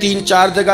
3-4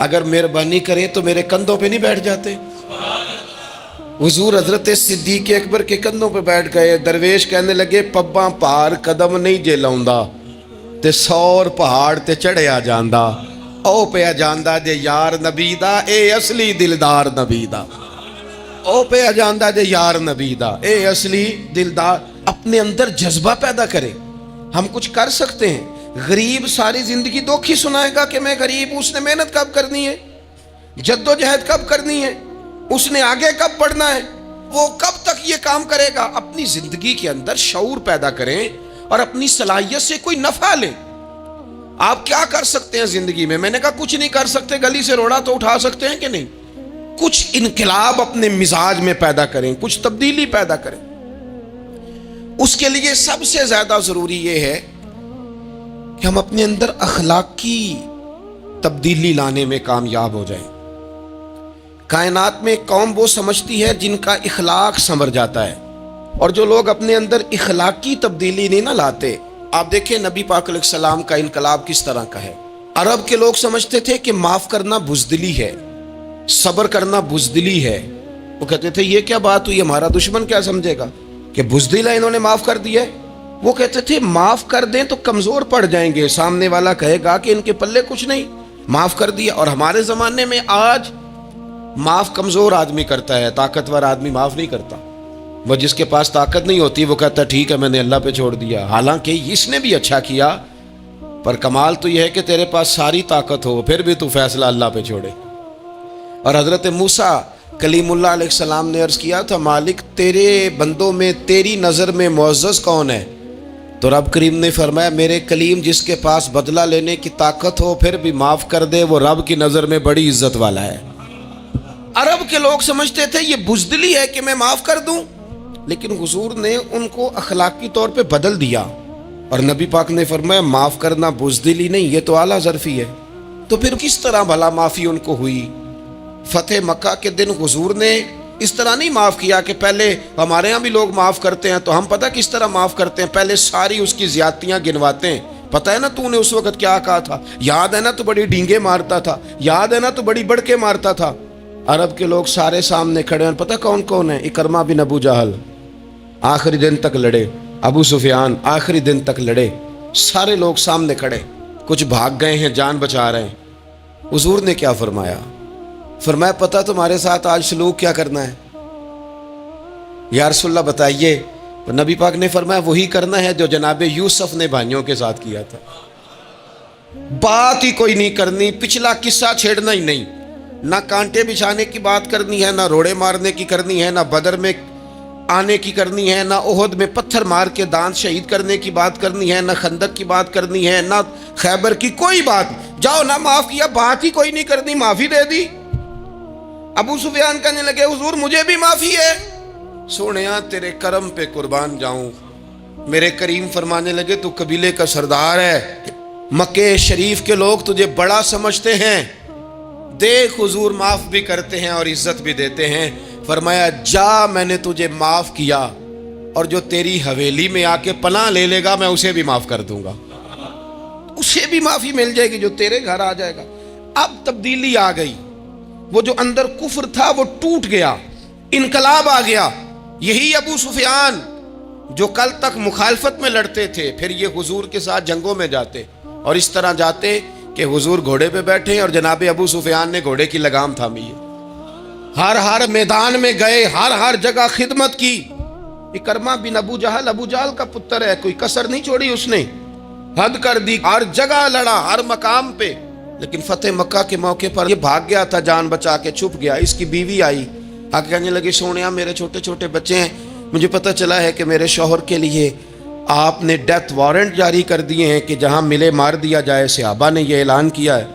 اگر مہربانی کریں تو میرے کندھوں پہ نہیں بیٹھ جاتے؟ حضور حضرت صدیق اکبر کے کندھوں پہ بیٹھ گئے. درویش کہنے لگے پباں پار قدم نہیں جے لاؤندا تے سور پہاڑ تے چڑھیا جاندا. او پیا جاندا جے یار نبی دا اے اصلی دلدار نبی دا. او پیا جاندا جے یار نبی دا اے اصلی دلدار. اپنے اندر جذبہ پیدا کرے. ہم کچھ کر سکتے ہیں. غریب ساری زندگی دکھ ہی سنائے گا کہ میں غریب ہوں. اس نے محنت کب کرنی ہے؟ جد و جہد کب کرنی ہے؟ اس نے آگے کب پڑھنا ہے؟ وہ کب تک یہ کام کرے گا؟ اپنی زندگی کے اندر شعور پیدا کریں اور اپنی صلاحیت سے کوئی نفع لیں. آپ کیا کر سکتے ہیں زندگی میں؟ میں نے کہا کچھ نہیں کر سکتے. گلی سے روڑا تو اٹھا سکتے ہیں کہ نہیں؟ کچھ انقلاب اپنے مزاج میں پیدا کریں, کچھ تبدیلی پیدا کریں. اس کے لیے سب سے زیادہ ضروری یہ ہے کہ ہم اپنے اندر اخلاقی تبدیلی لانے میں کامیاب ہو جائیں. کائنات میں ایک قوم وہ سمجھتی ہے جن کا اخلاق سنور جاتا ہے, اور جو لوگ اپنے اندر اخلاقی تبدیلی نہیں نہ لاتے. آپ دیکھیں نبی پاک علیہ السلام کا انقلاب کس طرح کا ہے. عرب کے لوگ سمجھتے تھے کہ معاف کرنا بزدلی ہے, صبر کرنا بزدلی ہے. وہ کہتے تھے یہ کیا بات ہوئی, ہمارا دشمن کیا سمجھے گا کہ بزدل ہے, انہوں نے معاف کر دیا ہے. وہ کہتے تھے معاف کر دیں تو کمزور پڑ جائیں گے, سامنے والا کہے گا کہ ان کے پلے کچھ نہیں, معاف کر دیا. اور ہمارے زمانے میں آج معاف کمزور آدمی کرتا ہے, طاقتور آدمی معاف نہیں کرتا. وہ جس کے پاس طاقت نہیں ہوتی وہ کہتا ہے ٹھیک ہے میں نے اللہ پہ چھوڑ دیا, حالانکہ اس نے بھی اچھا کیا, پر کمال تو یہ ہے کہ تیرے پاس ساری طاقت ہو پھر بھی تو فیصلہ اللہ پہ چھوڑے. اور حضرت موسیٰ کلیم اللہ علیہ السلام نے عرض کیا تھا مالک تیرے بندوں میں تیری نظر میں معزز کون ہے؟ تو رب کریم نے فرمایا میرے کلیم جس کے پاس بدلہ لینے کی طاقت ہو پھر بھی معاف کر دے وہ رب کی نظر میں بڑی عزت والا ہے. عرب کے لوگ سمجھتے تھے یہ بزدلی ہے کہ میں معاف کر دوں, لیکن حضور نے ان کو اخلاقی طور پہ بدل دیا, اور نبی پاک نے فرمایا معاف کرنا بزدلی نہیں, یہ تو اعلیٰ ظرفی ہے. تو پھر کس طرح بھلا معافی ان کو ہوئی؟ فتح مکہ کے دن حضور نے اس طرح نہیں معاف کیا کہ پہلے ہمارے ہاں بھی لوگ معاف کرتے ہیں تو ہم پتہ کس طرح معاف کرتے ہیں, پہلے ساری اس کی زیادتیاں گنواتے ہیں. پتہ ہے نا تو نے اس وقت کیا کہا تھا, یاد ہے نا تو بڑی ڈینگے مارتا تھا, یاد ہے نا تو بڑی بڑھ کے مارتا تھا. عرب کے لوگ سارے سامنے کھڑے ہیں, پتہ کون کون ہیں؟ اکرمہ بن ابو جہل آخری دن تک لڑے, ابو سفیان آخری دن تک لڑے, سارے لوگ سامنے کھڑے, کچھ بھاگ گئے ہیں جان بچا رہے ہیں. حضور نے کیا فرمایا؟ فرمایا پتہ تمہارے ساتھ آج سلوک کیا کرنا ہے؟ یا رسول اللہ بتائیے. تو نبی پاک نے فرمایا وہی کرنا ہے جو جناب یوسف نے بھائیوں کے ساتھ کیا تھا. بات ہی کوئی نہیں کرنی, پچھلا قصہ چھیڑنا ہی نہیں, نہ کانٹے بچھانے کی بات کرنی ہے, نہ روڑے مارنے کی کرنی ہے, نہ بدر میں آنے کی کرنی ہے, نہ احد میں پتھر مار کے دانت شہید کرنے کی بات کرنی ہے, نہ خندق کی بات کرنی ہے, نہ خیبر کی کوئی بات. جاؤ نہ معاف کیا, بات ہی کوئی نہیں کرنی, معافی دے دی. ابو سفیان کہنے لگے حضور مجھے بھی معافی ہے. سونیا تیرے کرم پہ قربان جاؤں. میرے کریم فرمانے لگے تو قبیلے کا سردار ہے, مکہ شریف کے لوگ تجھے بڑا سمجھتے ہیں, دیکھ حضور معاف بھی کرتے ہیں اور عزت بھی دیتے ہیں. فرمایا جا میں نے تجھے معاف کیا, اور جو تیری حویلی میں آ کے پناہ لے لے گا میں اسے بھی معاف کر دوں گا, اسے بھی معافی مل جائے گی جو تیرے گھر آ جائے گا. اب تبدیلی آ گئی, وہ جو اندر کفر تھا وہ ٹوٹ گیا, انقلاب آ گیا. یہی ابو سفیان جو کل تک مخالفت میں لڑتے تھے پھر یہ حضور کے ساتھ جنگوں میں جاتے, اور اس طرح جاتے کہ حضور گھوڑے پہ بیٹھے اور جناب ابو سفیان نے گھوڑے کی لگام تھامی ہے. ہر میدان میں گئے, ہر جگہ خدمت کی. اکرمہ بن ابو جہل کا پتر ہے, کوئی کسر نہیں چھوڑی اس نے, حد کر دی, ہر جگہ لڑا, ہر مقام پہ. لیکن فتح مکہ کے موقع پر یہ بھاگ گیا تھا, جان بچا کے چھپ گیا. اس کی بیوی آئی, آ کے کہنے لگی سونیا میرے چھوٹے چھوٹے بچے ہیں, مجھے پتہ چلا ہے کہ میرے شوہر کے لیے آپ نے ڈیتھ وارنٹ جاری کر دیے ہیں کہ جہاں ملے مار دیا جائے. صحابہ نے یہ اعلان کیا ہے,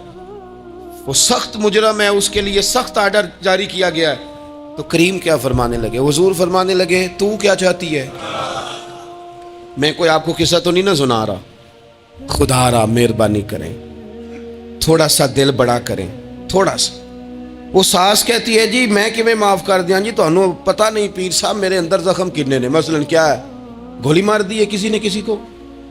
وہ سخت مجرم ہے, اس کے لیے سخت آرڈر جاری کیا گیا ہے. تو کریم کیا فرمانے لگے؟ حضور فرمانے لگے تو کیا چاہتی ہے؟ میں کوئی آپ کو قصہ تو نہیں نہ سنا رہا, خدا را مہربانی کریں, تھوڑا سا دل بڑا کریں, تھوڑا سا. وہ ساس کہتی ہے جی میں کیویں معاف کر دیاں جی, تانوں پتہ نہیں پیر صاحب میرے اندر زخم کنے نے. مثلا کیا ہے, گولی مار دی ہے کسی نے کسی کو,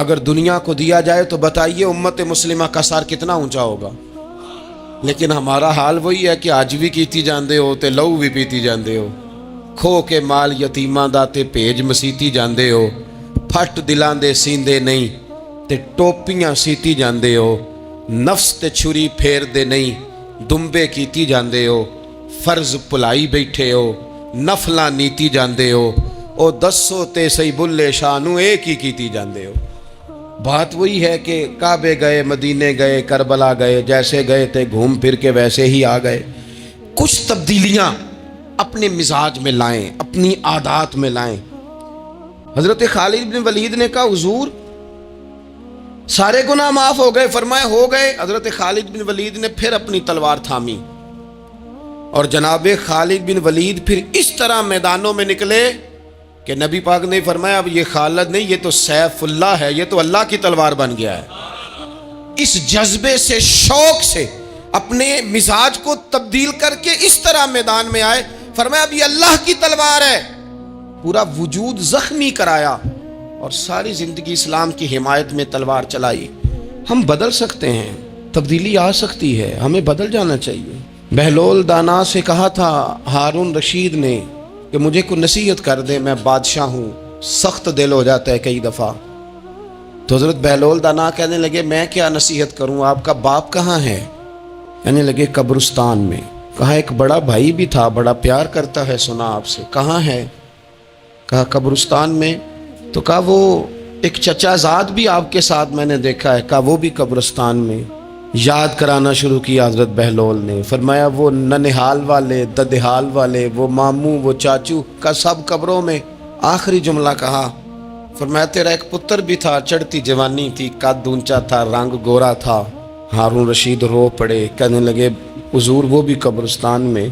اگر دنیا کو دیا جائے تو بتائیے امت مسلمہ کا سر کتنا اونچا ہوگا. لیکن ہمارا حال وہی ہے کہ آج بھی کیتی جاندے ہو تے لہو بھی پیتی جاندے ہو. کھو کے مال یتیماں دا تے بھیج مسیتی جاندے ہو. پھٹ دلاں دے سیندے نہیں تے ٹوپیاں سیتی جاندے ہو. نفس تے چھری پھیر دے نہیں دمبے کیتی جاندے ہو. فرض پلائی بیٹھے ہو نفلاں نیتی جاندے ہو. او دسو تے سی بلے شانو ایک ہی کیتی جاندے ہو. بات وہی ہے کہ کعبے گئے مدینے گئے کربلا گئے جیسے گئے تھے گھوم پھر کے ویسے ہی آ گئے. کچھ تبدیلیاں اپنے مزاج میں لائیں اپنی عادات میں لائیں. حضرت خالد بن ولید نے کہا حضور سارے گناہ معاف ہو گئے. فرمایا ہو گئے. حضرت خالد بن ولید نے پھر اپنی تلوار تھامی اور جناب خالد بن ولید پھر اس طرح میدانوں میں نکلے کہ نبی پاک نے فرمایا اب یہ خالد نہیں یہ تو سیف اللہ ہے یہ تو اللہ کی تلوار بن گیا ہے. اس جذبے سے شوق سے اپنے مزاج کو تبدیل کر کے اس طرح میدان میں آئے. فرمایا اب یہ اللہ کی تلوار ہے. پورا وجود زخمی کرایا اور ساری زندگی اسلام کی حمایت میں تلوار چلائی. ہم بدل سکتے ہیں تبدیلی آ سکتی ہے ہمیں بدل جانا چاہیے. بہلول دانا سے کہا تھا ہارون رشید نے کہ مجھے کوئی نصیحت کر دے میں بادشاہ ہوں. سخت دل ہو جاتا ہے کئی دفعہ. تو حضرت بہلول دانا کہنے لگے میں کیا نصیحت کروں آپ کا باپ کہاں ہے. کہنے لگے قبرستان میں. کہا ایک بڑا بھائی بھی تھا بڑا پیار کرتا ہے سنا آپ سے کہاں ہے. کہا قبرستان میں. تو کہا وہ ایک چچا زاد بھی آپ کے ساتھ میں نے دیکھا ہے. کہا وہ بھی قبرستان میں. یاد کرانا شروع کیا حضرت بہلول نے. فرمایا وہ ننہال والے ددہال والے وہ ماموں وہ چاچو کا سب قبروں میں. آخری جملہ کہا فرمایا تیرا ایک پتر بھی تھا چڑھتی جوانی تھی قد اونچا تھا رنگ گورا تھا. ہارون رشید رو پڑے کہنے لگے حضور وہ بھی قبرستان میں.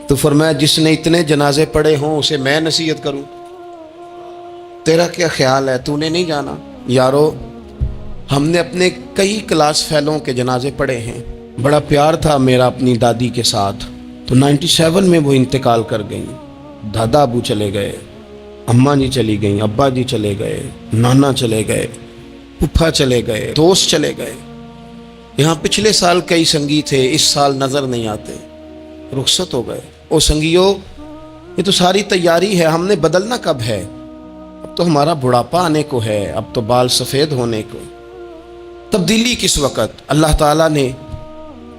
تو فرمایا جس نے اتنے جنازے پڑھے ہوں اسے میں نصیحت کروں. تیرا کیا خیال ہے تو نے نہیں جانا. یارو ہم نے اپنے کئی کلاس فیلوں کے جنازے پڑھے ہیں. بڑا پیار تھا میرا اپنی دادی کے ساتھ. تو 97 میں وہ انتقال کر گئیں. دادا ابو چلے گئے اماں جی چلی گئیں ابا جی چلے گئے نانا چلے گئے پھپھا چلے گئے دوست چلے گئے. یہاں پچھلے سال کئی سنگی تھے اس سال نظر نہیں آتے رخصت ہو گئے. او سنگیو یہ تو ساری تیاری ہے ہم نے بدلنا کب ہے. اب تو ہمارا بڑھاپا آنے کو ہے اب تو بال سفید ہونے کو. تبدیلی کس وقت. اللہ تعالیٰ نے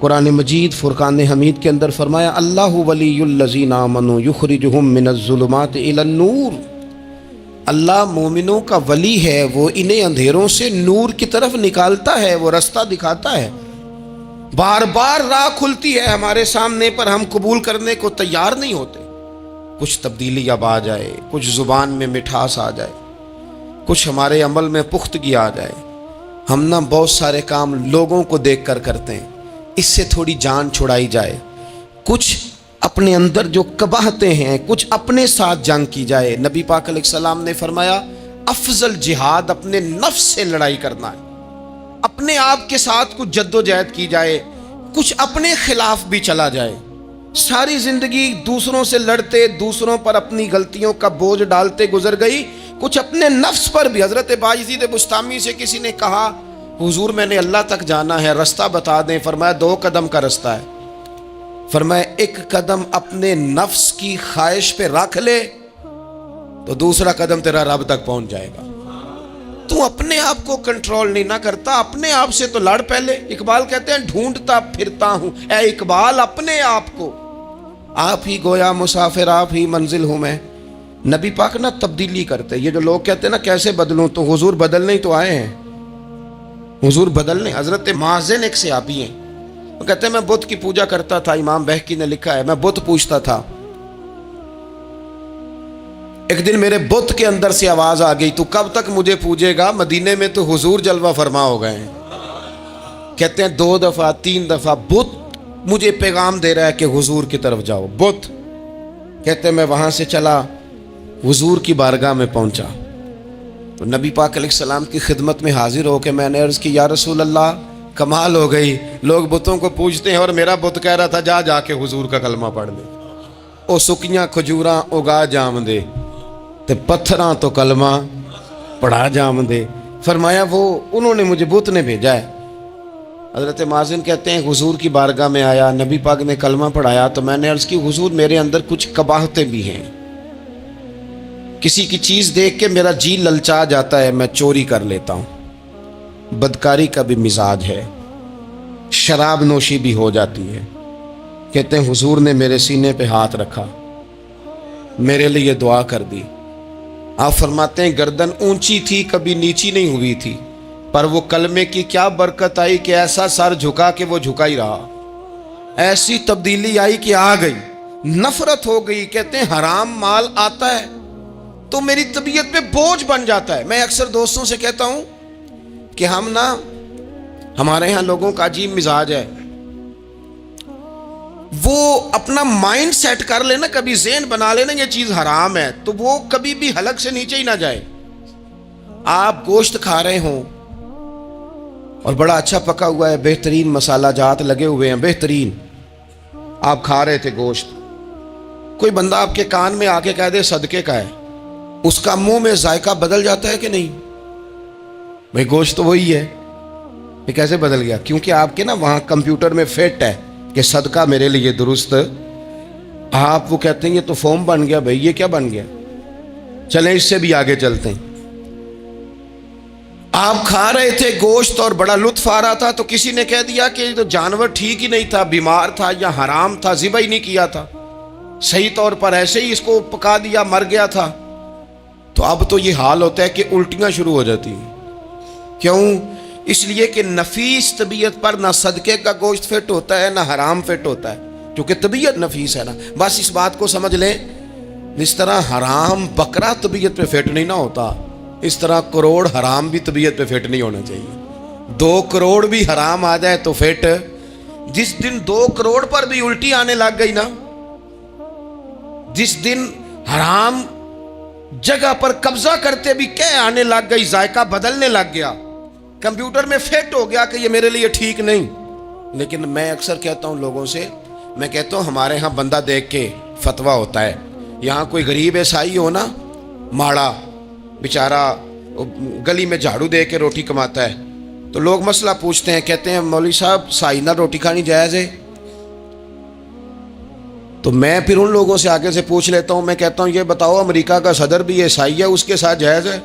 قرآن مجید فرقان حمید کے اندر فرمایا اللہ ولی الذین آمنوا یخرجہم من الظلمات الی النور. اللہ مومنوں کا ولی ہے وہ انہیں اندھیروں سے نور کی طرف نکالتا ہے وہ رستہ دکھاتا ہے. بار بار راہ کھلتی ہے ہمارے سامنے پر ہم قبول کرنے کو تیار نہیں ہوتے. کچھ تبدیلی اب آ جائے کچھ زبان میں مٹھاس آ جائے کچھ ہمارے عمل میں پختگی آ جائے. ہم نہ بہت سارے کام لوگوں کو دیکھ کر کرتے ہیں اس سے تھوڑی جان چھڑائی جائے. کچھ اپنے اندر جو قباہتیں ہیں کچھ اپنے ساتھ جنگ کی جائے. نبی پاک علیہ السلام نے فرمایا افضل جہاد اپنے نفس سے لڑائی کرنا ہے. اپنے آپ کے ساتھ کچھ جد و جہد کی جائے کچھ اپنے خلاف بھی چلا جائے. ساری زندگی دوسروں سے لڑتے دوسروں پر اپنی غلطیوں کا بوجھ ڈالتے گزر گئی کچھ اپنے نفس پر بھی. حضرت بایزید بستامی سے کسی نے کہا حضور میں نے اللہ تک جانا ہے رستہ بتا دیں. فرمایا 2 قدم کا رستہ ہے. فرمایا 1 قدم اپنے نفس کی خواہش پہ رکھ لے تو دوسرا قدم تیرا رب تک پہنچ جائے گا. تو اپنے آپ کو کنٹرول نہیں نہ کرتا اپنے آپ سے تو لڑ پہلے. اقبال کہتے ہیں ڈھونڈتا پھرتا ہوں اے اقبال اپنے آپ کو آپ ہی گویا مسافر آپ ہی منزل ہوں میں. نبی پاک نہ تبدیلی کرتے. یہ جو لوگ کہتے ہیں نا کیسے بدلوں تو حضور بدلنے ہی تو آئے ہیں. حضور بدلنے. حضرت مازن ایک صحابی ہیں وہ کہتے ہیں میں بت کی پوجا کرتا تھا. امام بہقی نے لکھا ہے میں بت پوجتا تھا. ایک دن میرے بت کے اندر سے آواز آ گئی تو کب تک مجھے پوجے گا مدینے میں تو حضور جلوہ فرما ہو گئے ہیں. کہتے ہیں 2 دفعہ 3 دفعہ بت مجھے پیغام دے رہا ہے کہ حضور کی طرف جاؤ. بت کہتے ہیں میں وہاں سے چلا حضور کی بارگاہ میں پہنچا تو نبی پاک علیہ السلام کی خدمت میں حاضر ہو کے میں نے عرض کی یا رسول اللہ کمال ہو گئی. لوگ بتوں کو پوجتے ہیں اور میرا بت کہہ رہا تھا جا کے حضور کا کلمہ پڑھ لے. او سکیاں کھجوراں اگا جام دے تے پتھراں تو کلمہ پڑھا جام دے. فرمایا وہ انہوں نے مجھے بت نے بھیجا ہے۔ حضرت مازن کہتے ہیں حضور کی بارگاہ میں آیا، نبی پاک نے کلمہ پڑھایا تو میں نے عرض کی حضور میرے اندر کچھ قباحتیں بھی ہیں، کسی کی چیز دیکھ کے میرا جی للچا جاتا ہے، میں چوری کر لیتا ہوں، بدکاری کا بھی مزاج ہے، شراب نوشی بھی ہو جاتی ہے۔ کہتے ہیں حضور نے میرے سینے پہ ہاتھ رکھا، میرے لیے دعا کر دی۔ آپ فرماتے ہیں گردن اونچی تھی، کبھی نیچی نہیں ہوئی تھی، پر وہ کلمے کی کیا برکت آئی کہ ایسا سر جھکا کہ وہ جھکا ہی رہا، ایسی تبدیلی آئی کہ آ گئی، نفرت ہو گئی۔ کہتے ہیں حرام مال آتا ہے تو میری طبیعت پہ بوجھ بن جاتا ہے۔ میں اکثر دوستوں سے کہتا ہوں کہ ہمارے ہاں لوگوں کا عجیب مزاج ہے، وہ اپنا مائنڈ سیٹ کر لینا، کبھی ذہن بنا لینا یہ چیز حرام ہے تو وہ کبھی بھی حلق سے نیچے ہی نہ جائے۔ آپ گوشت کھا رہے ہوں اور بڑا اچھا پکا ہوا ہے، بہترین مسالہ جات لگے ہوئے ہیں، بہترین، آپ کھا رہے تھے گوشت، کوئی بندہ آپ کے کان میں آ کے کہہ دے صدقے کا ہے، اس کا منہ میں ذائقہ بدل جاتا ہے کہ نہیں؟ بھئی گوشت تو وہی ہے، یہ کیسے بدل گیا؟ کیونکہ آپ کے وہاں کمپیوٹر میں فٹ ہے کہ صدقہ میرے لیے درست، آپ وہ کہتے ہیں یہ تو فارم بن گیا۔ بھئی یہ کیا بن گیا؟ چلیں اس سے بھی آگے چلتے ہیں۔ آپ کھا رہے تھے گوشت اور بڑا لطف آ رہا تھا تو کسی نے کہہ دیا کہ یہ تو جانور ٹھیک ہی نہیں تھا، بیمار تھا یا حرام تھا، ذبح ہی نہیں کیا تھا، صحیح طور پر ایسے ہی اس کو پکا دیا، مر گیا تھا۔ تو اب تو یہ حال ہوتا ہے کہ الٹیاں شروع ہو جاتی ہیں۔ کیوں؟ اس لیے کہ نفیس طبیعت پر نہ صدقے کا گوشت فٹ ہوتا ہے نہ حرام فٹ ہوتا ہے، کیونکہ طبیعت نفیس ہے نا۔ بس اس بات کو سمجھ لیں، جس طرح حرام بکرا طبیعت پہ فٹ نہیں نہ ہوتا، اس طرح کروڑ حرام بھی طبیعت پہ فٹ نہیں ہونا چاہیے۔ 2 کروڑ بھی حرام آ جائے تو فٹ، جس دن 2 کروڑ پر بھی الٹی آنے لگ گئی نا، جس دن حرام جگہ پر قبضہ کرتے بھی کہہ آنے لگ گئی، ذائقہ بدلنے لگ گیا، کمپیوٹر میں فٹ ہو گیا کہ یہ میرے لیے ٹھیک نہیں۔ لیکن میں اکثر کہتا ہوں لوگوں سے، میں کہتا ہوں ہمارے ہاں بندہ دیکھ کے فتویٰ ہوتا ہے، یہاں کوئی غریب عیسائی ہو نا، ماڑا بیچارہ گلی میں جھاڑو دے کے روٹی کماتا ہے، تو لوگ مسئلہ پوچھتے ہیں، کہتے ہیں مولوی صاحب سائنہ روٹی کھانی جائز ہے؟ تو میں پھر ان لوگوں سے آگے سے پوچھ لیتا ہوں، میں کہتا ہوں یہ بتاؤ امریکہ کا صدر بھی عیسائی ہے، اس کے ساتھ جائز ہے؟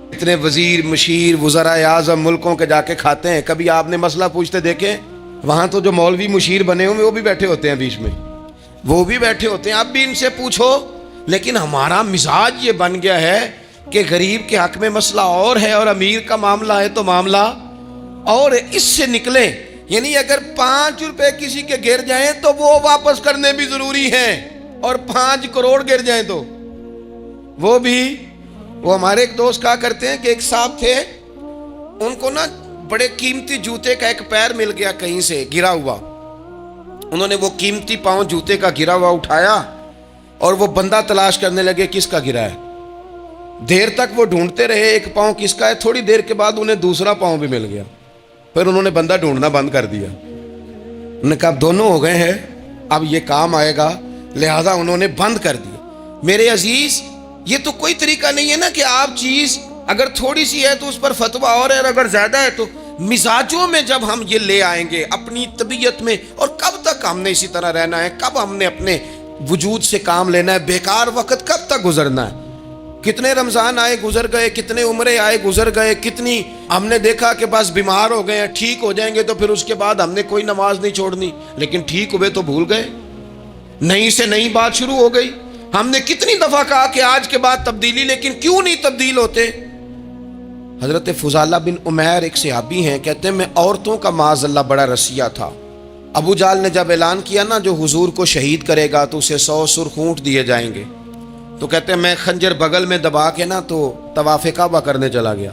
اتنے وزیر مشیر وزراء اعظم ملکوں کے جا کے کھاتے ہیں، کبھی آپ نے مسئلہ پوچھتے دیکھیں؟ وہاں تو جو مولوی مشیر بنے ہوئے وہ بھی بیٹھے ہوتے ہیں بیچ میں، وہ بھی بیٹھے ہوتے ہیں، اب بھی ان سے پوچھو۔ لیکن ہمارا مزاج یہ بن گیا ہے کہ غریب کے حق میں مسئلہ اور ہے اور امیر کا معاملہ ہے تو معاملہ اور اس سے نکلیں۔ یعنی اگر 5 روپے کسی کے گر جائیں تو وہ واپس کرنے بھی ضروری ہیں، اور 5 کروڑ گر جائیں تو وہ بھی۔ وہ ہمارے ایک دوست کہا کرتے ہیں کہ ایک صاحب تھے، ان کو بڑے قیمتی جوتے کا ایک پیر مل گیا کہیں سے گرا ہوا، انہوں نے وہ قیمتی پاؤں جوتے کا گرا ہوا اٹھایا اور وہ بندہ تلاش کرنے لگے کس کا گرا ہے۔ دیر تک وہ ڈھونڈتے رہے ایک پاؤں کس کا ہے، تھوڑی دیر کے بعد انہیں دوسرا پاؤں بھی مل گیا، پھر انہوں نے بندہ ڈھونڈنا بند کر دیا۔ انہوں نے کہا اب دونوں ہو گئے ہیں، اب یہ کام آئے گا، لہذا انہوں نے بند کر دیا۔ میرے عزیز، یہ تو کوئی طریقہ نہیں ہے نا کہ آپ چیز اگر تھوڑی سی ہے تو اس پر فتویٰ اور ہے، اور اگر زیادہ ہے تو مزاجوں میں جب ہم یہ لے آئیں گے اپنی طبیعت میں، اور کب تک ہم نے اسی طرح رہنا ہے؟ کب ہم نے اپنے وجود سے کام لینا ہے؟ بیکار وقت کب تک گزرنا ہے؟ کتنے رمضان آئے گزر گئے، کتنے عمرے آئے گزر گئے، کتنی ہم نے دیکھا کہ بس بیمار ہو گئے ہیں، ٹھیک ہو جائیں گے تو پھر اس کے بعد ہم نے کوئی نماز نہیں چھوڑنی، لیکن ٹھیک ہوئے تو بھول گئے، نئی سے نئی بات شروع ہو گئی۔ ہم نے کتنی دفعہ کہا کہ آج کے بعد تبدیلی، لیکن کیوں نہیں تبدیل ہوتے؟ حضرت فضالہ بن عمیر ایک صحابی ہیں، کہتے ہیں میں عورتوں کا معاذ اللہ بڑا رسیہ تھا۔ ابو جہل نے جب اعلان کیا نا جو حضور کو شہید کرے گا تو اسے 100 سرخ اونٹ دیے جائیں گے، تو کہتے ہیں میں خنجر بغل میں دبا کے تو طواف کعبہ کرنے چلا گیا،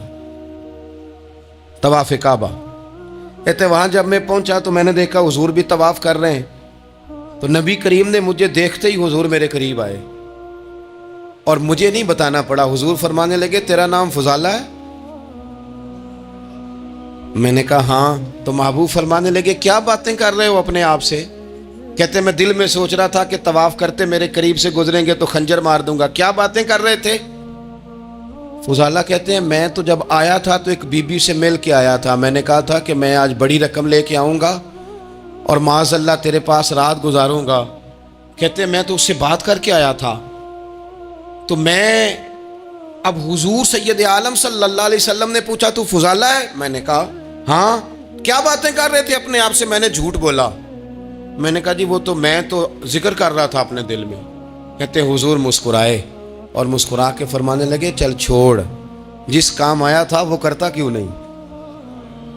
طواف کعبہ۔ کہتے وہاں جب میں پہنچا تو میں نے دیکھا حضور بھی طواف کر رہے ہیں، تو نبی کریم نے مجھے دیکھتے ہی حضور میرے قریب آئے، اور مجھے نہیں بتانا پڑا، حضور فرمانے لگے تیرا نام فضالہ ہے؟ میں نے کہا ہاں۔ تو محبوب فرمانے لگے کیا باتیں کر رہے ہو اپنے آپ سے؟ کہتے میں دل میں سوچ رہا تھا کہ طواف کرتے میرے قریب سے گزریں گے تو خنجر مار دوں گا، کیا باتیں کر رہے تھے؟ فضالہ کہتے ہیں میں تو جب آیا تھا تو ایک بی بی سے مل کے آیا تھا، میں نے کہا تھا کہ میں آج بڑی رقم لے کے آؤں گا اور معاذ اللہ تیرے پاس رات گزاروں گا۔ کہتے ہیں میں تو اس سے بات کر کے آیا تھا، تو میں اب حضور سید عالم صلی اللہ علیہ وسلم نے پوچھا تو فضالہ ہے؟ میں نے کہا ہاں۔ کیا باتیں کر رہے تھے اپنے آپ سے؟ میں نے جھوٹ بولا، میں نے کہا جی وہ تو میں تو ذکر کر رہا تھا اپنے دل میں۔ کہتے ہیں حضور مسکرائے اور مسکرا کے فرمانے لگے چل چھوڑ، جس کام آیا تھا وہ کرتا کیوں نہیں؟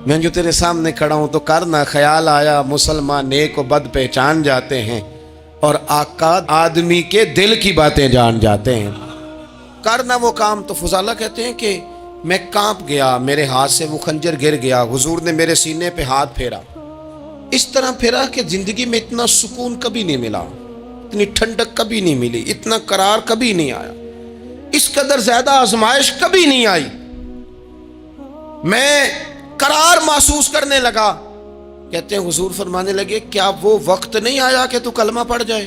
میں جو تیرے سامنے کھڑا ہوں تو کرنا، خیال آیا مسلمان نیک و بد پہچان جاتے ہیں اور آقا آدمی کے دل کی باتیں جان جاتے ہیں، کرنا وہ کام۔ تو فضالہ کہتے ہیں کہ میں کانپ گیا، میرے ہاتھ سے وہ خنجر گر گیا، حضور نے میرے سینے پہ ہاتھ پھیرا، اس طرح پھیرا کہ زندگی میں اتنا سکون کبھی نہیں ملا، اتنی ٹھنڈک کبھی نہیں ملی، اتنا قرار کبھی نہیں آیا، اس قدر زیادہ آزمائش کبھی نہیں آئی۔ میں قرار محسوس کرنے لگا۔ کہتے ہیں حضور فرمانے لگے کیا وہ وقت نہیں آیا کہ تو کلمہ پڑھ جائے؟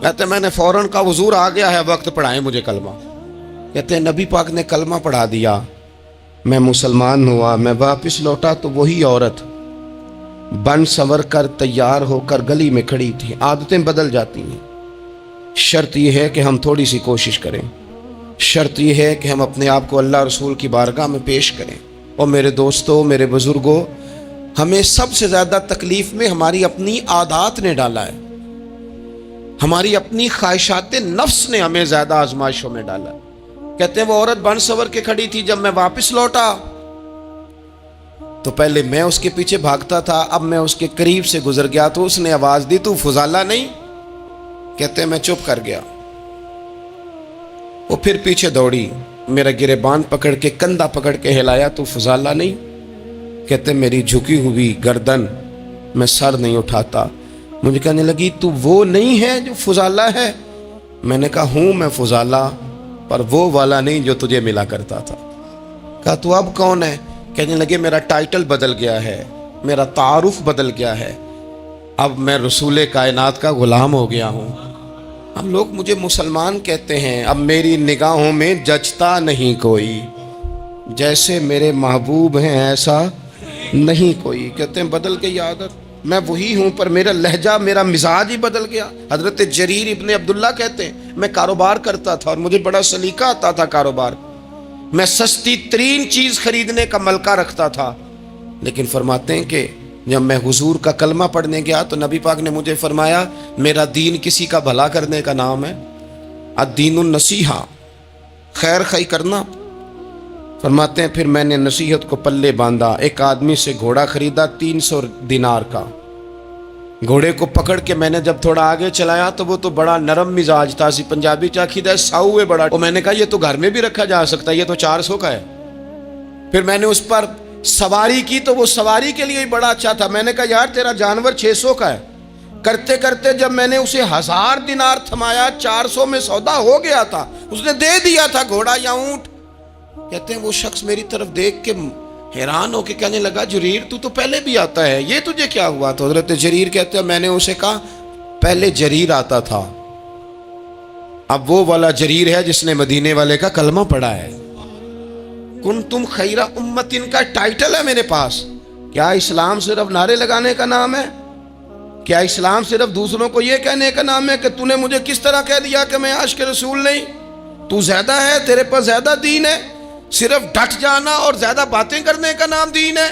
کہتے ہیں میں نے فوراً کہا حضور آ گیا ہے وقت، پڑھائیں مجھے کلمہ۔ کہتے ہیں نبی پاک نے کلمہ پڑھا دیا، میں مسلمان ہوا، میں واپس لوٹا تو وہی عورت بن سنور کر تیار ہو کر گلی میں کھڑی تھی۔ عادتیں بدل جاتی ہیں، شرط یہ ہے کہ ہم تھوڑی سی کوشش کریں، شرط یہ ہے کہ ہم اپنے آپ کو اللہ رسول کی بارگاہ میں پیش کریں۔ اور میرے دوستوں، میرے بزرگوں، ہمیں سب سے زیادہ تکلیف میں ہماری اپنی عادات نے ڈالا ہے، ہماری اپنی خواہشات نفس نے ہمیں زیادہ آزمائشوں میں ڈالا ہے۔ کہتے ہیں وہ عورت بن سنور کے کھڑی تھی، جب میں واپس لوٹا تو پہلے میں اس کے پیچھے بھاگتا تھا، اب میں اس کے قریب سے گزر گیا تو اس نے آواز دی تو فضالہ نہیں؟ کہتے ہیں میں چپ کر گیا، وہ پھر پیچھے دوڑی، میرا گریبان پکڑ کے کندھا پکڑ کے ہلایا تو فضالہ نہیں؟ کہتے ہیں میری جھکی ہوئی گردن، میں سر نہیں اٹھاتا، مجھے کہنے لگی تو وہ نہیں ہے جو فضالہ ہے؟ میں نے کہا ہوں میں فضالہ، پر وہ والا نہیں جو تجھے ملا کرتا تھا۔ کہا تو اب کون ہے؟ کہنے لگے میرا ٹائٹل بدل گیا ہے، میرا تعارف بدل گیا ہے، اب میں رسول کائنات کا غلام ہو گیا ہوں، اب لوگ مجھے مسلمان کہتے ہیں، اب میری نگاہوں میں جچتا نہیں کوئی، جیسے میرے محبوب ہیں ایسا نہیں کوئی۔ کہتے ہیں بدل گئی عادت، میں وہی ہوں پر میرا لہجہ، میرا مزاج ہی بدل گیا۔ حضرت جریر ابن عبداللہ کہتے ہیں میں کاروبار کرتا تھا اور مجھے بڑا سلیقہ آتا تھا کاروبار، میں سستی ترین چیز خریدنے کا ملکہ رکھتا تھا، لیکن فرماتے ہیں کہ جب میں حضور کا کلمہ پڑھنے گیا تو نبی پاک نے مجھے فرمایا میرا دین کسی کا بھلا کرنے کا نام ہے، الدین النصیحہ، خیر خی کرنا۔ فرماتے ہیں پھر میں نے نصیحت کو پلے باندھا، ایک آدمی سے گھوڑا خریدا 300 دینار کا، گھوڑے کو پکڑ کے میں نے جب تھوڑا آگے چلایا تو وہ تو بڑا نرم مزاج تھا، سی پنجابی چاکھی دا ساؤ ہے بڑا، اور میں نے کہا یہ تو گھر میں بھی رکھا جا سکتا ہے، یہ تو 400 کا ہے۔ پھر میں نے اس پر سواری کی تو وہ سواری کے لیے بڑا اچھا تھا، میں نے کہا یار تیرا جانور 600 کا ہے۔ کرتے کرتے جب میں نے اسے 1000 دینار تھمایا، 400 میں سودا ہو گیا تھا، اس نے دے دیا تھا گھوڑا یا اونٹ۔ کہتے ہیں وہ شخص میری طرف دیکھ کے حیران ہو کے کہنے لگا جریر تو پہلے بھی آتا ہے، یہ تجھے کیا ہوا؟ تو حضرت جریر کہتے ہیں میں نے اسے کہا پہلے جریر آتا تھا، اب وہ والا جریر ہے جس نے مدینے والے کا کلمہ پڑھا ہے۔ کنتم خیر امت، ان کا ٹائٹل ہے میرے پاس۔ کیا اسلام صرف نعرے لگانے کا نام ہے؟ کیا اسلام صرف دوسروں کو یہ کہنے کا نام ہے کہ تو نے مجھے کس طرح کہہ دیا کہ میں عاشق رسول نہیں؟ تو زیادہ ہے، تیرے پاس زیادہ دین ہے، صرف ڈٹ جانا اور زیادہ باتیں کرنے کا نام دین ہے؟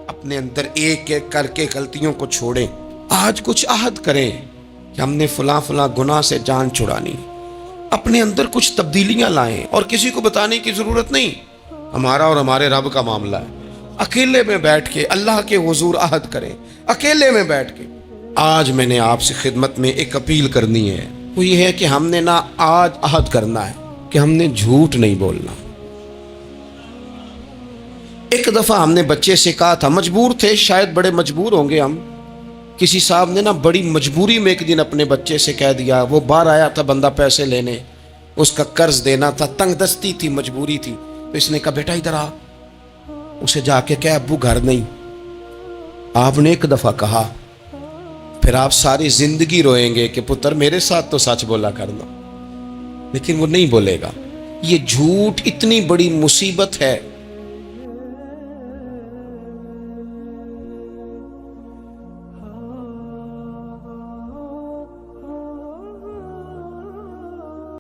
اپنے اندر ایک ایک کر کے غلطیوں کو چھوڑیں، آج کچھ عہد کریں کہ ہم نے فلاں فلاں گناہ سے جان چھڑانی، اپنے اندر کچھ تبدیلیاں لائیں، اور کسی کو بتانے کی ضرورت نہیں، ہمارا اور ہمارے رب کا معاملہ ہے۔ اکیلے میں بیٹھ کے اللہ کے حضور عہد کریں، اکیلے میں بیٹھ کے۔ آج میں نے آپ سے خدمت میں ایک اپیل کرنی ہے، وہ یہ ہے کہ ہم نے نہ آج عہد کرنا ہے کہ ہم نے جھوٹ نہیں بولنا۔ ایک دفعہ ہم نے بچے سے کہا تھا، مجبور تھے، شاید بڑے مجبور ہوں گے ہم، کسی صاحب نے نا بڑی مجبوری میں ایک دن اپنے بچے سے کہہ دیا، وہ باہر آیا تھا بندہ پیسے لینے، اس کا قرض دینا تھا، تنگ دستی تھی، مجبوری تھی، تو اس نے کہا بیٹا ادھر آ، اسے جا کے کہا ابو گھر نہیں۔ آپ نے ایک دفعہ کہا، پھر آپ ساری زندگی روئیں گے کہ پتر میرے ساتھ تو سچ بولا کرنا، لیکن وہ نہیں بولے گا۔ یہ جھوٹ اتنی بڑی مصیبت ہے